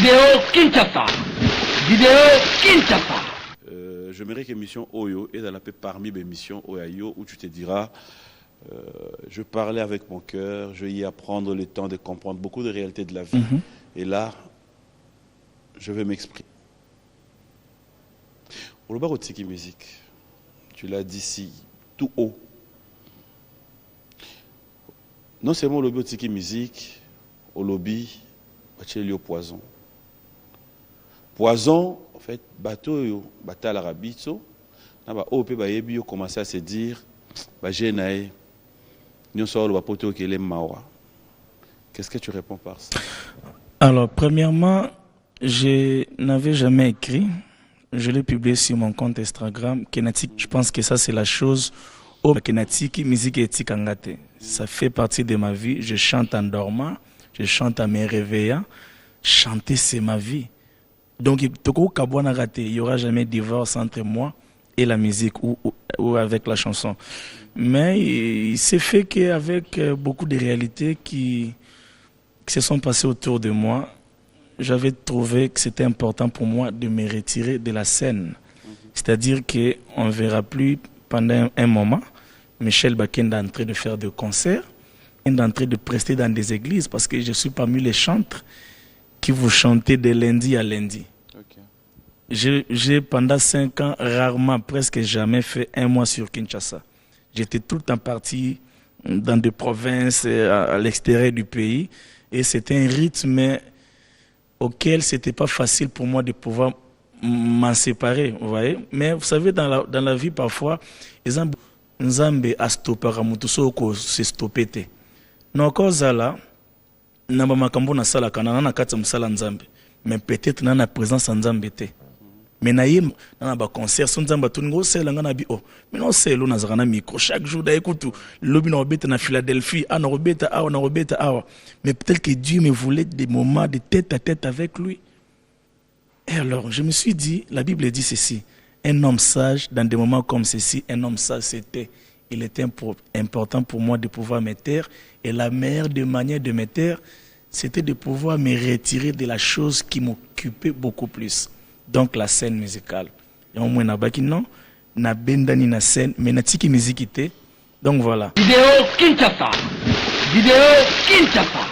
Vidéo Kinshasa. Vidéo Kinshasa. J'aimerais que l'émission Oyo est dans la paix parmi mes missions Oyo où tu te diras je parlais avec mon cœur, je vais y apprendre le temps de comprendre beaucoup de réalités de la vie. Et là, je vais m'exprimer. Au Loba Rotiki Musique, tu l'as dit ici, tout haut. Non seulement au Loba Rotiki Musique, au lobby, au poison. Poison, en fait, bateau, bateau à l'arabito, OP Bayebi commencé à se dire, qu'est-ce que tu réponds par ça? Alors, premièrement, je n'avais jamais écrit. Je l'ai publié sur mon compte Instagram. Kenatik, je pense que ça, c'est la chose. Kenatik, musique et tikangate. Ça fait partie de ma vie. Je chante en dormant. Je chante en me réveillant. Chanter, c'est ma vie. Donc, il n'y aura jamais de divorce entre moi et la musique ou avec la chanson. Mais il s'est fait qu'avec beaucoup de réalités qui se sont passées autour de moi, j'avais trouvé que c'était important pour moi de me retirer de la scène. C'est-à-dire qu'on ne verra plus pendant un moment Michel Bakenda en train de faire des concerts, en train de prester dans des églises, parce que je suis parmi les chantres qui vous chantez de lundi à lundi. Okay. J'ai pendant 5 ans, rarement, presque jamais fait un mois sur Kinshasa. J'étais tout le temps parti dans des provinces, à l'extérieur du pays. Et c'était un rythme auquel ce n'était pas facile pour moi de pouvoir m'en séparer. Vous voyez? Mais vous savez, dans la vie, parfois, ils ont Nzambe a stoppé Ramutusoko se stoppé. Non, cause là, n'a pas makambo na sala kana na kati msala Nzambe. Mais peut-être na présence Nzambe te. Mais naïm na ba concert son Nzamba tuningo sela ngana bi oh mais non c'est lo nazana micro chaque jour d'écoute lobi na obeta na Philadelphie na obeta awa mais peut-être que Dieu me voulait des moments de tête à tête avec lui. Et alors je me suis dit, la Bible dit ceci, un homme sage dans des moments comme ceci, un homme sage c'était, il était important pour moi de pouvoir me taire, et la meilleure des manières de me taire c'était de pouvoir me retirer de la chose qui m'occupait beaucoup plus. Donc la scène musicale. Et au moins non, na bendani na scène, mais na tiki musique. Donc voilà. Vidéo Kinshasa. Vidéo Kinshasa.